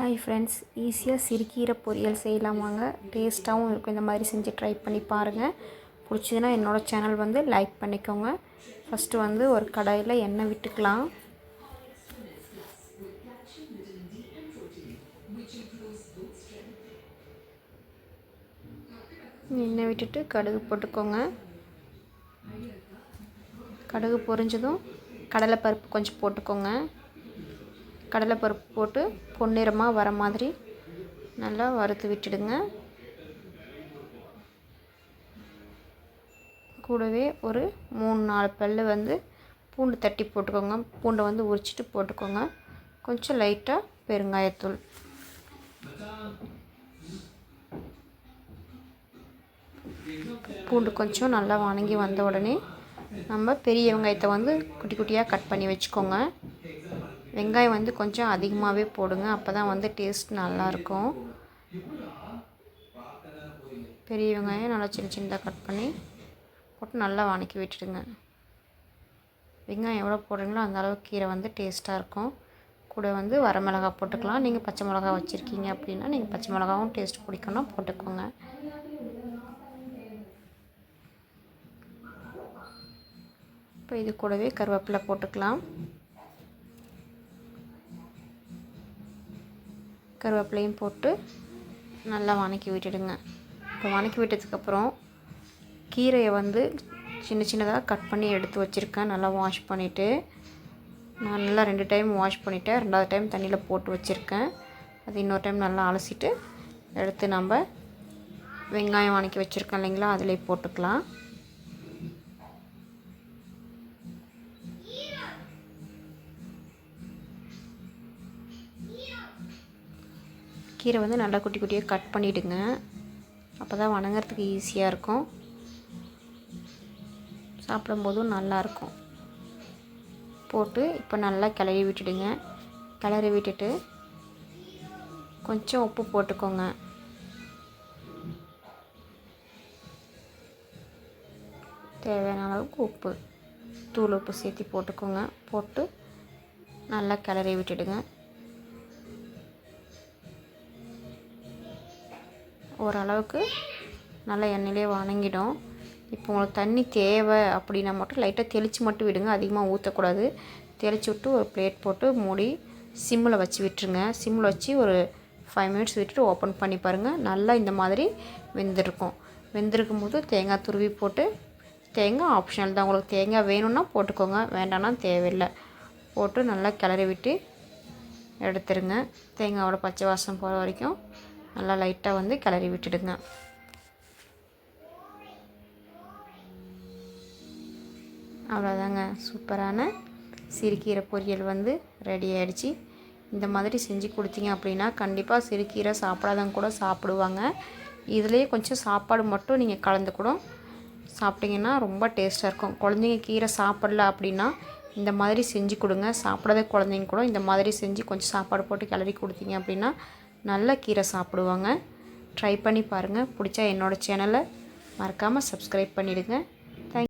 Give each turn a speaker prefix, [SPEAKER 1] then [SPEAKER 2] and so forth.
[SPEAKER 1] Hi friends, ஈஸியாக சிறுகீரை பொரியல் செய்யலாம் வாங்க. டேஸ்ட்டாகவும் இருக்கும். இந்த மாதிரி செஞ்சு ட்ரை பண்ணி பாருங்கள். பிடிச்சதுன்னா என்னோடய சேனல் வந்து லைக் பண்ணிக்கோங்க. ஃபஸ்ட்டு வந்து ஒரு கடாயில் எண்ணெய் விட்டுக்கலாம். எண்ணெய் விட்டுட்டு கடுகு போட்டுக்கோங்க. கடுகு பொரிஞ்சதும் கடலைப்பருப்பு கொஞ்சம் போட்டுக்கோங்க. கடலைப்பருப்பு போட்டு பொன்னிறமாக வர மாதிரி நல்லா வறுத்து விட்டுடுங்க. கூடவே ஒரு 3-4 பல்லு வந்து பூண்டு தட்டி போட்டுக்கோங்க. பூண்டை வந்து உரிச்சிட்டு போட்டுக்கோங்க. கொஞ்சம் லைட்டாக பெருங்காயத்தூள், பூண்டு கொஞ்சம் நல்லா வணங்கி வந்த உடனே நம்ம பெரிய வெங்காயத்தை வந்து குட்டி குட்டியாக கட் பண்ணி வச்சுக்கோங்க. வெங்காயம் வந்து கொஞ்சம் அதிகமாகவே போடுங்க, அப்போ தான் வந்து டேஸ்ட் நல்லாயிருக்கும். பெரிய வெங்காயம் நல்லா சின்ன சின்னதாக கட் பண்ணி போட்டு நல்லா வணக்கி விட்டுடுங்க. வெங்காயம் எவ்வளோ போடுறீங்களோ அந்த அளவுக்கு கீரை வந்து டேஸ்ட்டாக இருக்கும். கூட வந்து வரமிளகா போட்டுக்கலாம். நீங்கள் பச்சை மிளகா வச்சுருக்கீங்க அப்படின்னா நீங்கள் பச்சை மிளகாவும் டேஸ்ட் பிடிக்கணும் போட்டுக்கோங்க. இப்போ இது கூடவே கருவேப்பிலை போட்டுக்கலாம். கருவேப்பிலையும் போட்டு நல்லா வணக்கி விட்டுடுங்க. இப்போ வணக்கி விட்டதுக்கப்புறம் கீரையை வந்து சின்ன சின்னதாக கட் பண்ணி எடுத்து வச்சுருக்கேன். நல்லா வாஷ் பண்ணிவிட்டு நான் நல்லா 2 டைம் வாஷ் பண்ணிவிட்டேன். 2வது டைம் தண்ணியில் போட்டு வச்சுருக்கேன். அது இன்னொரு டைம் நல்லா அலசிட்டு எடுத்து நம்ம வெங்காயம் வணக்கி வச்சுருக்கோம் இல்லைங்களா, அதிலே போட்டுக்கலாம். கீரை வந்து நல்லா குட்டி குட்டியாக கட் பண்ணிவிடுங்க. அப்போ தான் வணங்குறதுக்கு ஈஸியாக இருக்கும், சாப்பிடும்போதும் நல்லாயிருக்கும். போட்டு இப்போ நல்லா கிளறி விட்டுடுங்க. கிளறி விட்டுட்டு கொஞ்சம் உப்பு போட்டுக்கோங்க. தேவையான அளவுக்கு உப்பு, தூள் உப்பு சேர்த்து போட்டுக்கோங்க. போட்டு நல்லா கிளறி விட்டுடுங்க. ஓரளவுக்கு நல்லா எண்ணெயிலே வணங்கிடும். இப்போ உங்களுக்கு தண்ணி தேவை அப்படின்னா மட்டும் லைட்டாக தெளித்து மட்டும் விடுங்க, அதிகமாக ஊற்றக்கூடாது. தெளித்து விட்டு ஒரு பிளேட் போட்டு மூடி சிம்மில் வச்சு விட்டுருங்க. சிம்மில் வச்சு ஒரு 5 மினிட்ஸ் விட்டுட்டு ஓப்பன் பண்ணி பாருங்கள். நல்லா இந்த மாதிரி வெந்திருக்கும். வெந்திருக்கும் போது தேங்காய் துருவி போட்டு, தேங்காய் ஆப்ஷனல் தான், உங்களுக்கு தேங்காய் வேணும்னா போட்டுக்கோங்க, வேண்டாம்னா தேவையில்லை. போட்டு நல்லா கிளறி விட்டு எடுத்துருங்க. தேங்காயோட பச்சை வாசம் போகிற வரைக்கும் நல்லா லைட்டாக வந்து கிளறி விட்டுடுங்க. அவ்வளோதாங்க, சூப்பரான சிறுகீரை பொரியல் வந்து ரெடி ஆகிடுச்சு. இந்த மாதிரி செஞ்சு கொடுத்தீங்க அப்படின்னா கண்டிப்பாக சிறுகீரை சாப்பிடாதவங்க கூட சாப்பிடுவாங்க. இதுலேயே கொஞ்சம் சாப்பாடு மட்டும் நீங்கள் கலந்து கூட சாப்பிட்டிங்கன்னா ரொம்ப டேஸ்ட்டாக இருக்கும். குழந்தைங்க கீரை சாப்பிடல அப்படின்னா இந்த மாதிரி செஞ்சு கொடுங்க. சாப்பிடாத குழந்தைங்க கூட இந்த மாதிரி செஞ்சு கொஞ்சம் சாப்பாடு போட்டு கிளறி கொடுத்தீங்க அப்படின்னா நல்ல கீரை சாப்பிடுவாங்க. ட்ரை பண்ணி பாருங்கள். பிடிச்சா என்னோடய சேனலை மறக்காமல் சப்ஸ்கிரைப் பண்ணிவிடுங்க.